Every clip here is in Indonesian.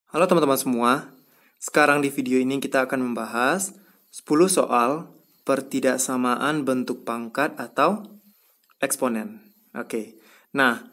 Halo teman-teman semua, sekarang di video ini kita akan membahas 10 soal pertidaksamaan bentuk pangkat atau eksponen. Oke, nah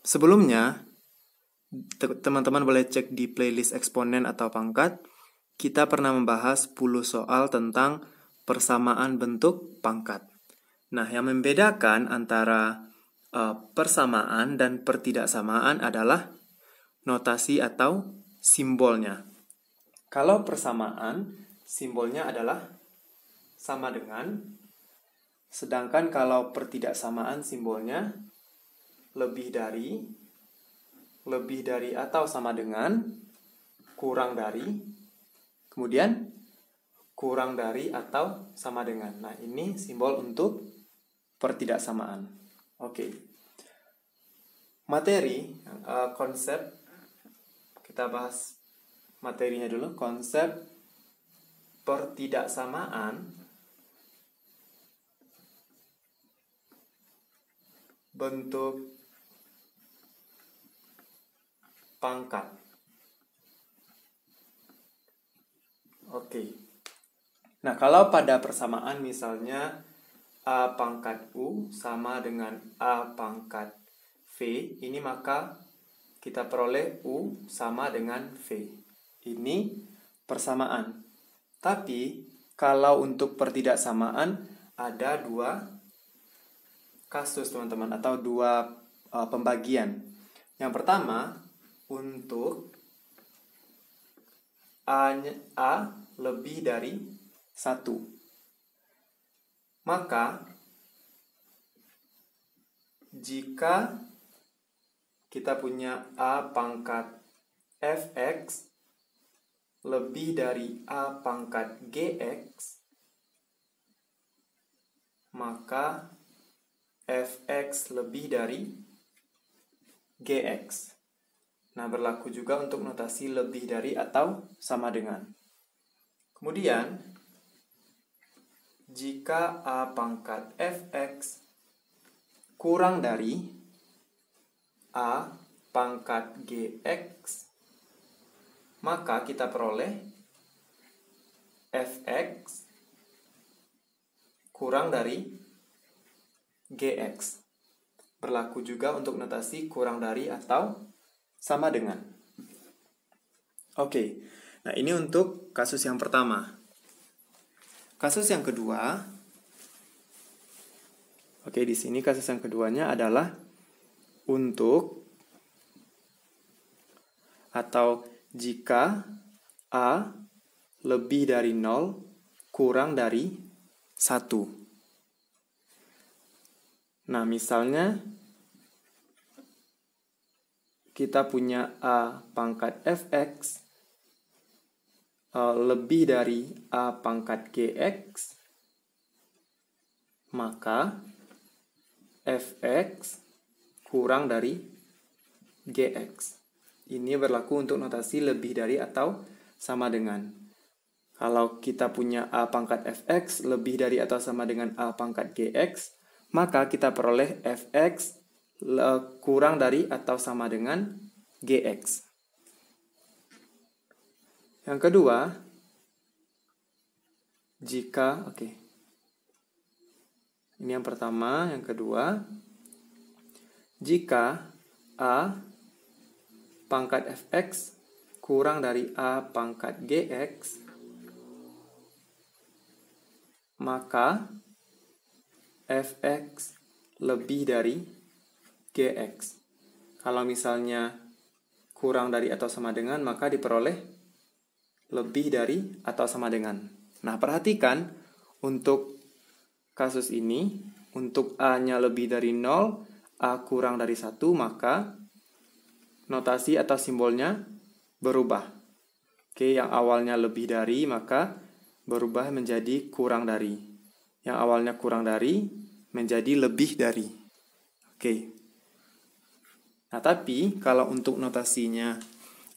sebelumnya teman-teman boleh cek di playlist eksponen atau pangkat. Kita pernah membahas 10 soal tentang persamaan bentuk pangkat. Nah, yang membedakan antara persamaan dan pertidaksamaan adalah notasi atau simbolnya. Kalau persamaan, simbolnya adalah sama dengan, sedangkan kalau pertidaksamaan simbolnya lebih dari atau sama dengan, kurang dari, kemudian kurang dari atau sama dengan. Nah, ini simbol untuk pertidaksamaan. Oke. Materi, konsep, kita bahas materinya dulu. Konsep pertidaksamaan bentuk pangkat. Oke. Nah, kalau pada persamaan misalnya A pangkat U sama dengan A pangkat V, ini maka kita peroleh U sama dengan V. Ini persamaan. Tapi kalau untuk pertidaksamaan ada dua kasus teman-teman, atau dua pembagian. Yang pertama, untuk A lebih dari 1. Maka jika kita punya A pangkat Fx lebih dari A pangkat Gx, maka Fx lebih dari Gx. Nah, berlaku juga untuk notasi lebih dari atau sama dengan. Kemudian, jika A pangkat Fx kurang dari A pangkat Gx, maka kita peroleh Fx kurang dari Gx. Berlaku juga untuk notasi kurang dari atau sama dengan. Oke, nah ini untuk kasus yang pertama. Kasus yang kedua, oke, di sini kasus yang keduanya adalah untuk atau jika A lebih dari 0 kurang dari 1. Nah, misalnya kita punya A pangkat Fx lebih dari A pangkat Gx, maka Fx kurang dari Gx. Ini berlaku untuk notasi lebih dari atau sama dengan. Kalau kita punya A pangkat Fx lebih dari atau sama dengan A pangkat Gx, maka kita peroleh Fx kurang dari atau sama dengan Gx. Yang kedua, jika, ini yang pertama. Yang kedua, jika A pangkat Fx kurang dari A pangkat Gx, maka Fx lebih dari Gx. Kalau misalnya kurang dari atau sama dengan, maka diperoleh lebih dari atau sama dengan. Nah, perhatikan untuk kasus ini, untuk A-nya lebih dari 0, A kurang dari 1, maka notasi atau simbolnya berubah. Oke, yang awalnya lebih dari, maka berubah menjadi kurang dari. Yang awalnya kurang dari, menjadi lebih dari. Oke. Nah, tapi kalau untuk notasinya,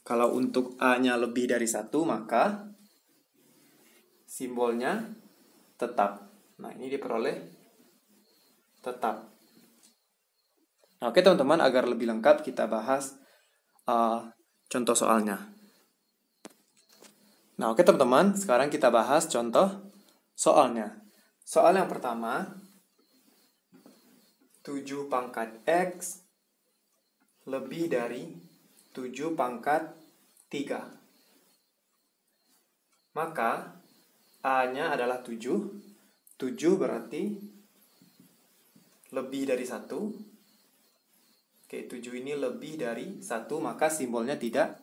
kalau untuk A-nya lebih dari 1, maka simbolnya tetap. Nah, ini diperoleh tetap. Nah, oke teman-teman, agar lebih lengkap kita bahas contoh soalnya. Nah, oke teman-teman, sekarang kita bahas contoh soalnya. Soal yang pertama, 7 pangkat X lebih dari 7 pangkat 3. Maka A-nya adalah 7. 7 berarti lebih dari 1. Oke, 7 ini lebih dari 1, maka simbolnya tidak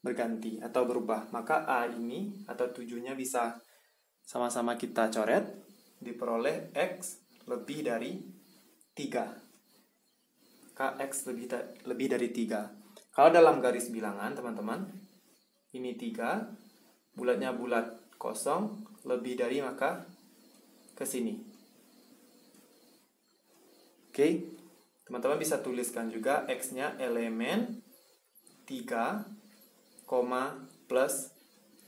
berganti atau berubah. Maka A ini atau 7-nya bisa sama-sama kita coret, diperoleh X lebih dari 3. Maka X lebih dari 3. Kalau dalam garis bilangan, teman-teman, ini 3, bulatnya bulat kosong, lebih dari maka ke sini. Oke, teman-teman bisa tuliskan juga X-nya elemen 3, plus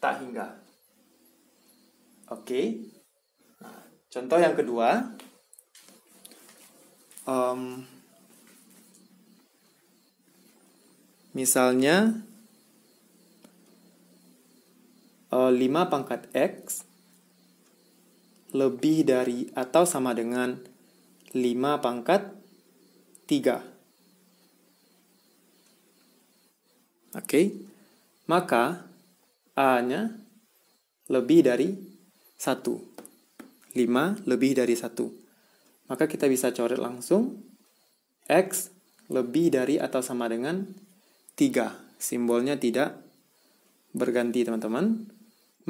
tak hingga. Oke, nah, contoh yang kedua, misalnya 5 pangkat X lebih dari atau sama dengan 5 pangkat 3. Oke, maka A-nya lebih dari 1. 5 lebih dari 1. Maka kita bisa coret langsung X lebih dari atau sama dengan 3. Simbolnya tidak berganti, teman-teman.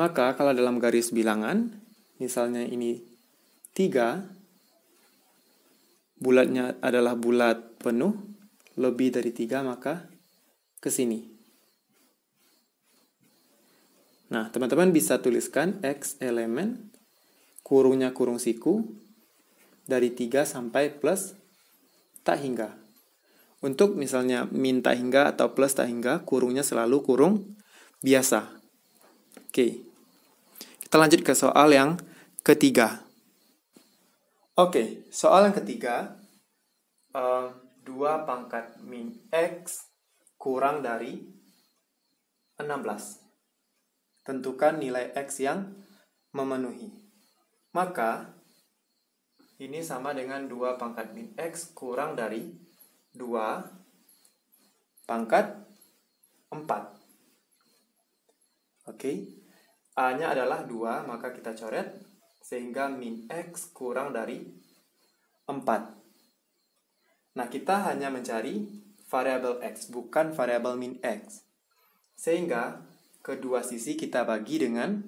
Maka kalau dalam garis bilangan, misalnya ini 3, bulatnya adalah bulat penuh, lebih dari 3, maka ke sini. Nah, teman-teman bisa tuliskan X elemen, kurungnya kurung siku, dari 3 sampai plus tak hingga. Untuk misalnya min tak hingga atau plus tak hingga, kurungnya selalu kurung biasa. Oke, kita lanjut ke soal yang ketiga. Oke, soal yang ketiga, 2 pangkat min X kurang dari 16. Tentukan nilai X yang memenuhi. Maka, ini sama dengan 2 pangkat min X kurang dari 2 pangkat 4. Oke, A-nya adalah 2, maka kita coret, sehingga min X kurang dari 4. Nah, kita hanya mencari variabel X, bukan variabel min X. Sehingga, kedua sisi kita bagi dengan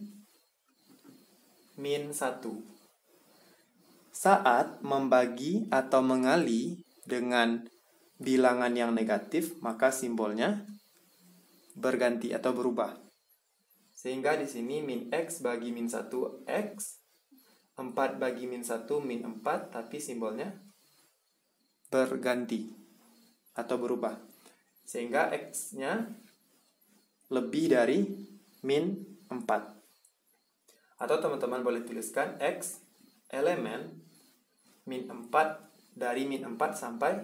min 1. Saat membagi atau mengali dengan bilangan yang negatif, maka simbolnya berganti atau berubah. Sehingga di sini min X bagi min 1 X, 4 bagi min 1 min 4, tapi simbolnya berganti atau berubah. Sehingga X-nya lebih dari min 4. Atau teman-teman boleh tuliskan X elemen min 4 dari min 4 sampai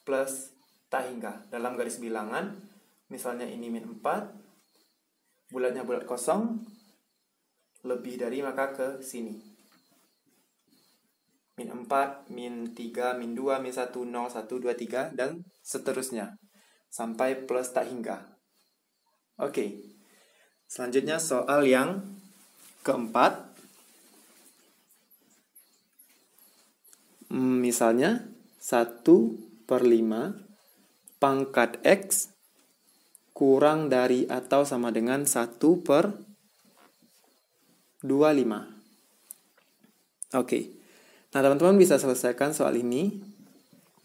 plus tak hingga. Dalam garis bilangan, misalnya ini min 4, bulatnya bulat kosong, lebih dari maka ke sini. Min 4, min 3, min 2, min 1, 0, 1, 2, 3, dan seterusnya. Sampai plus tak hingga. Oke. Selanjutnya soal yang keempat. Misalnya 1/5 pangkat X kurang dari atau sama dengan 1/25. Oke. Nah, teman-teman bisa selesaikan soal ini.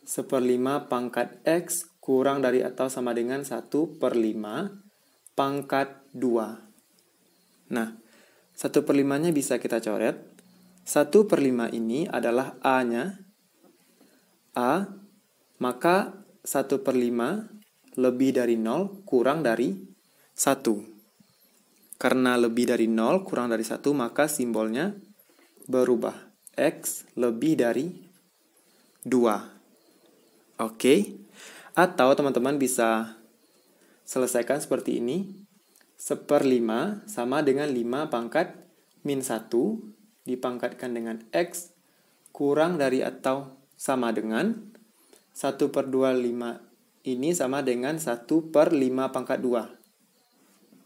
1/5 pangkat X kurang dari atau sama dengan 1/5 pangkat 2. Nah, 1/5-nya bisa kita coret. 1/5 ini adalah A-nya. A, maka 1/5 lebih dari 0 kurang dari 1. Karena lebih dari 0 kurang dari 1, maka simbolnya berubah. X lebih dari 2. Oke. Atau teman-teman bisa selesaikan seperti ini. 1/5 sama dengan 5 pangkat min 1 dipangkatkan dengan X kurang dari atau sama dengan 1/25 ini sama dengan 1/5 pangkat 2.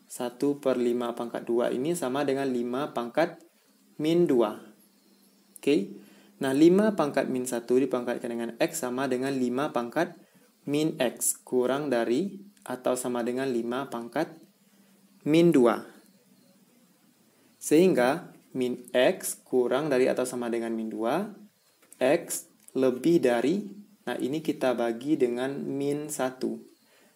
1/5 pangkat 2 ini sama dengan 5 pangkat min 2. Oke. Nah, 5 pangkat min 1 dipangkatkan dengan X sama dengan 5 pangkat min X kurang dari atau sama dengan 5 pangkat min 2. Sehingga min X kurang dari atau sama dengan min 2, X lebih dari, nah ini kita bagi dengan min 1.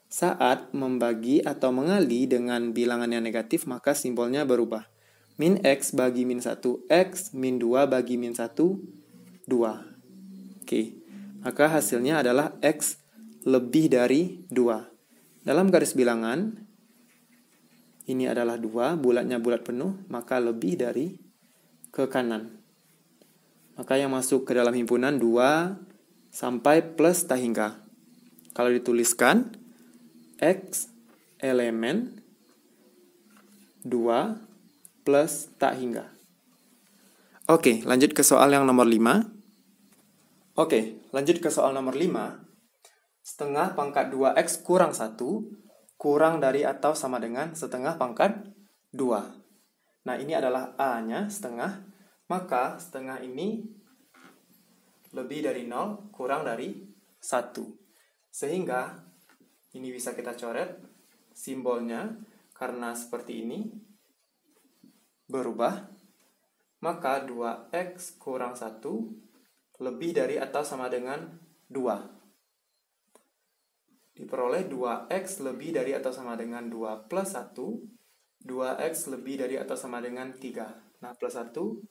Saat membagi atau mengali dengan bilangan yang negatif, maka simbolnya berubah. Min X bagi min 1, X, min 2 bagi min 1, 2. Oke, maka hasilnya adalah X lebih dari 2. Dalam garis bilangan, ini adalah 2, bulatnya bulat penuh, maka lebih dari ke kanan. Maka yang masuk ke dalam himpunan 2 sampai plus tak hingga. Kalau dituliskan, X elemen 2 plus tak hingga. Oke, lanjut ke soal yang nomor 5. Oke, lanjut ke soal nomor 5. Setengah pangkat 2X kurang 1 kurang dari atau sama dengan setengah pangkat 2. Nah, ini adalah A-nya, setengah. Maka setengah ini lebih dari 0 kurang dari 1. Sehingga ini bisa kita coret simbolnya karena seperti ini berubah. Maka 2X kurang 1 lebih dari atau sama dengan 2. Diperoleh 2X lebih dari atau sama dengan 2 plus 1. 2X lebih dari atau sama dengan 3. Nah, plus 1,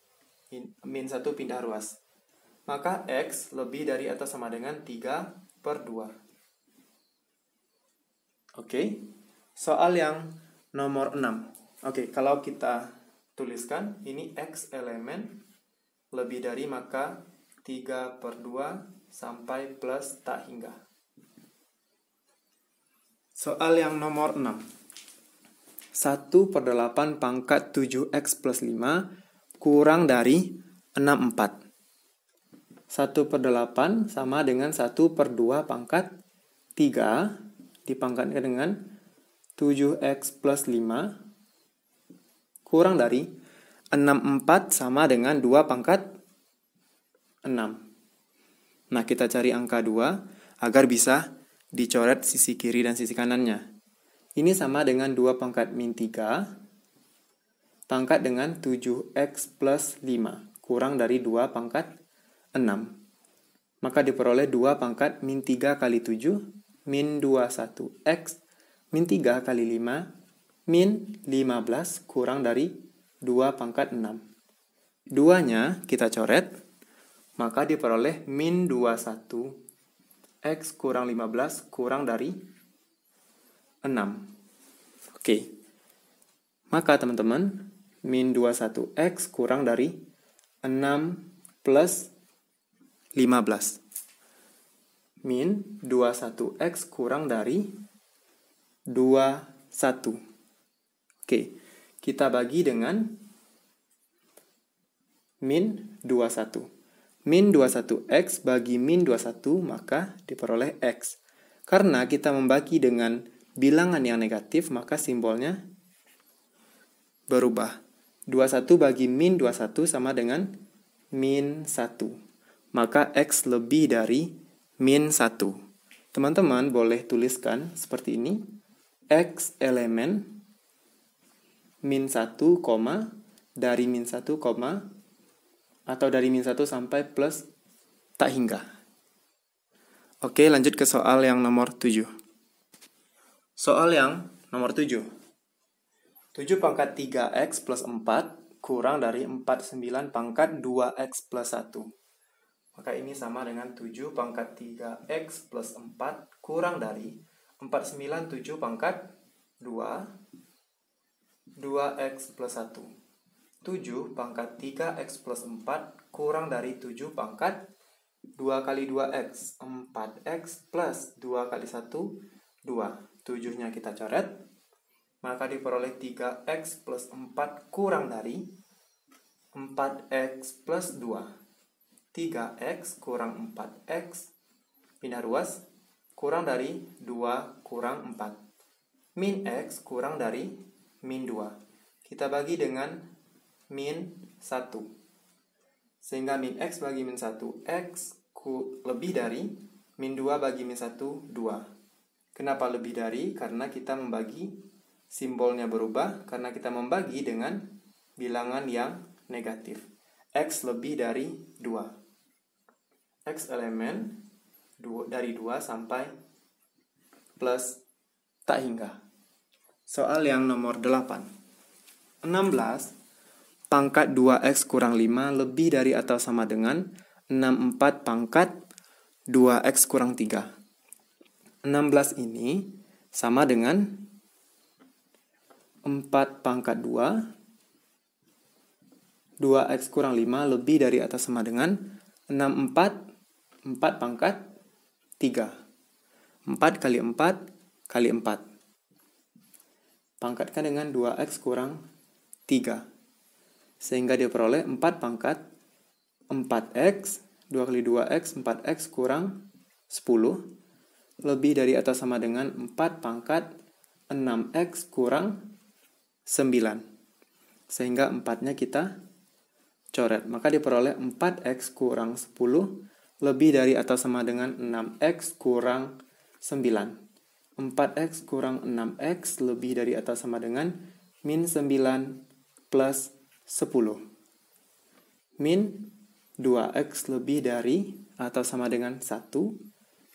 min 1 pindah ruas. Maka X lebih dari atau sama dengan 3/2. Oke, soal yang nomor 6. Oke, kalau kita tuliskan, ini X elemen lebih dari, maka 3/2 sampai plus tak hingga. Soal yang nomor 6. 1/8 pangkat 7X plus 5 kurang dari 64. 1/8 sama dengan 1/2 pangkat 3 dipangkatkan dengan 7X plus 5 kurang dari 64 sama dengan 2 pangkat 6. Nah, kita cari angka 2 agar bisa dicoret sisi kiri dan sisi kanannya. Ini sama dengan 2 pangkat min 3 pangkat dengan 7X plus 5 kurang dari 2 pangkat 6. Maka diperoleh 2 pangkat min 3 kali 7 min 21X min 3 kali 5 min 15 kurang dari 2 pangkat 6. 2-nya kita coret. Maka diperoleh min 21 X kurang 15 kurang dari 6. Oke. Maka teman-teman, min 21 X kurang dari 6 plus 15. Min 21 X kurang dari 21. Oke. Kita bagi dengan min 21. Min 21X bagi min 21, maka diperoleh X. Karena kita membagi dengan bilangan yang negatif, maka simbolnya berubah. 21 bagi min 21 sama dengan min 1. Maka X lebih dari min 1. Teman-teman boleh tuliskan seperti ini. X elemen min 1, dari min 1, atau dari min 1 sampai plus tak hingga. Oke, lanjut ke soal yang nomor 7. Soal yang nomor 7. 7 pangkat 3X plus 4 kurang dari 49 pangkat 2X plus 1. Maka ini sama dengan 7 pangkat 3X plus 4 kurang dari 497 pangkat 2X plus 1. 7 pangkat 3X plus 4 kurang dari 7 pangkat 2 kali 2X, 4X plus 2 kali 1, 2. 7-nya kita coret, maka diperoleh 3x plus 4 kurang dari 4x plus 2. 3x kurang 4x, pindah ruas, kurang dari 2 kurang 4. Min x kurang dari min 2. Kita bagi dengan min 1. Sehingga min x bagi min 1, x lebih dari min 2 bagi min 1, 2. Kenapa lebih dari? Karena kita membagi, simbolnya berubah, karena kita membagi dengan bilangan yang negatif. X lebih dari 2. X elemen dari 2 sampai plus tak hingga. Soal yang nomor 8. 16 pangkat 2x kurang 5 lebih dari atau sama dengan 64 pangkat 2x kurang 3. 16 ini sama dengan 4 pangkat 2, 2x kurang 5 lebih dari atau sama dengan 64, 4 pangkat 3. 4 kali 4 kali 4. Pangkatkan dengan 2x kurang 3. Sehingga diperoleh 4 pangkat 4x, 2 kali 2x, 4x kurang 10, lebih dari atau sama dengan 4 pangkat 6x kurang 9. Sehingga 4-nya kita coret. Maka diperoleh 4x kurang 10, lebih dari atau sama dengan 6x kurang 9. 4x kurang 6x lebih dari atau sama dengan min 9 plus 10. Min 2x lebih dari atau sama dengan 1,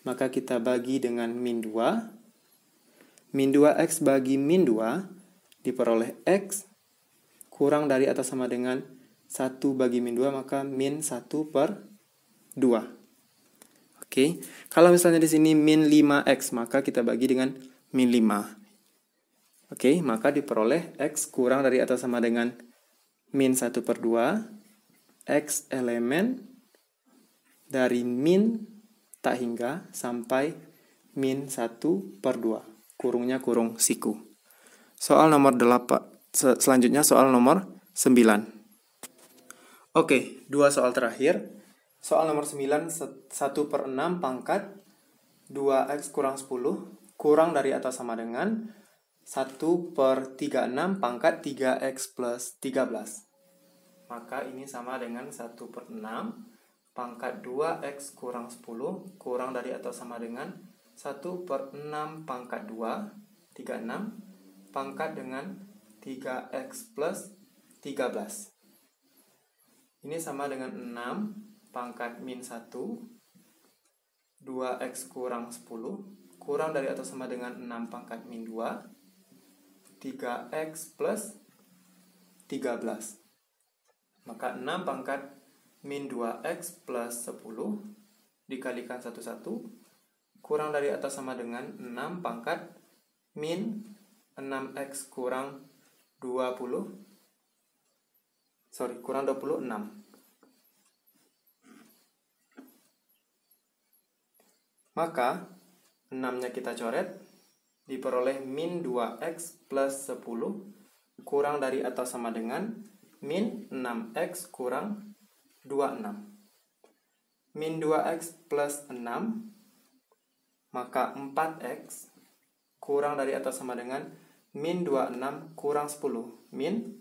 maka kita bagi dengan min 2. Min 2x bagi min 2 diperoleh x kurang dari atau sama dengan 1 bagi min 2, maka min 1 per 2. Oke, kalau misalnya di sini min 5x, maka kita bagi dengan min 5. Oke, maka diperoleh x kurang dari atau sama dengan min 1 per 2. X elemen dari min tak hingga sampai min 1 per 2. Kurungnya kurung siku. Soal nomor 8. Selanjutnya soal nomor 9. Oke, 2 soal terakhir. Soal nomor 9, 1 per 6 pangkat 2x kurang 10 kurang dari atau sama dengan 1 per 36 pangkat 3x plus 13. Maka ini sama dengan 1 per 6 pangkat 2x kurang 10 kurang dari atau sama dengan 1 per 6 pangkat 2, 36, pangkat dengan 3x plus 13. Ini sama dengan 6 pangkat min 1, 2x kurang 10, kurang dari atau sama dengan 6 pangkat min 2, 3x plus 13. Maka 6 pangkat min 2x plus 10 dikalikan 1, kurang dari atau sama dengan 6 pangkat min 6x kurang 26. Maka 6-nya kita coret, diperoleh min 2x plus 10 kurang dari atau sama dengan min 6x kurang 26. Min 2x plus 6, maka 4x kurang dari atau sama dengan min 26 kurang 10, min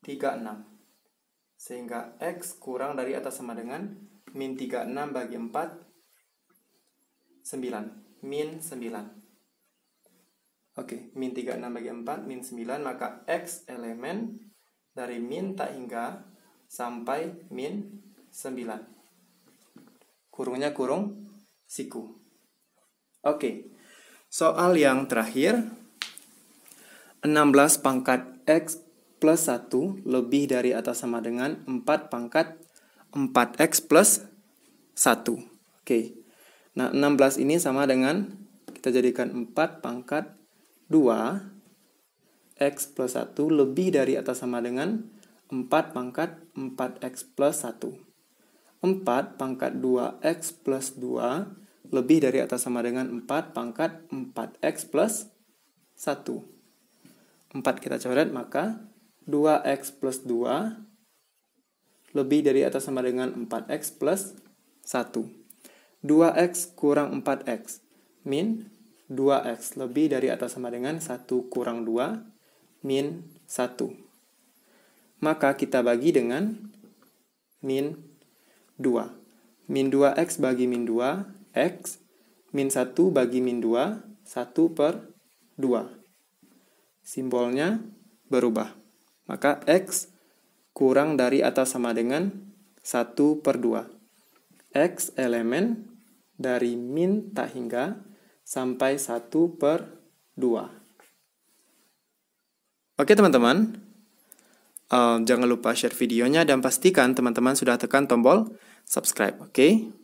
36. Sehingga x kurang dari atau sama dengan min 36 bagi 4, 9. Min 9. Oke, min 36 bagi 4, min 9, maka x elemen dari min tak hingga sampai min 9. Kurungnya kurung siku. Oke, soal yang terakhir. 16 pangkat x plus 1 lebih dari atau sama dengan 4 pangkat 4x plus 1. Oke, nah 16 ini sama dengan, kita jadikan 4 pangkat 2 x plus 1 lebih dari atau sama dengan 4 pangkat 4x plus 1. 4 pangkat 2x plus 2 lebih dari atau sama dengan 4 pangkat 4x plus 1. 4 kita coret, maka 2x plus 2 lebih dari atau sama dengan 4x plus 1. 2x kurang 4x, min 2x lebih dari atau sama dengan 1 kurang 2, min 1. Maka kita bagi dengan min 2. Min 2x bagi min 2, x, min 1 bagi min 2, 1 per 2. Simbolnya berubah. Maka x kurang dari atau sama dengan 1 per 2. X elemen dari min tak hingga sampai 1 per 2. Oke teman-teman, jangan lupa share videonya dan pastikan teman-teman sudah tekan tombol subscribe, oke?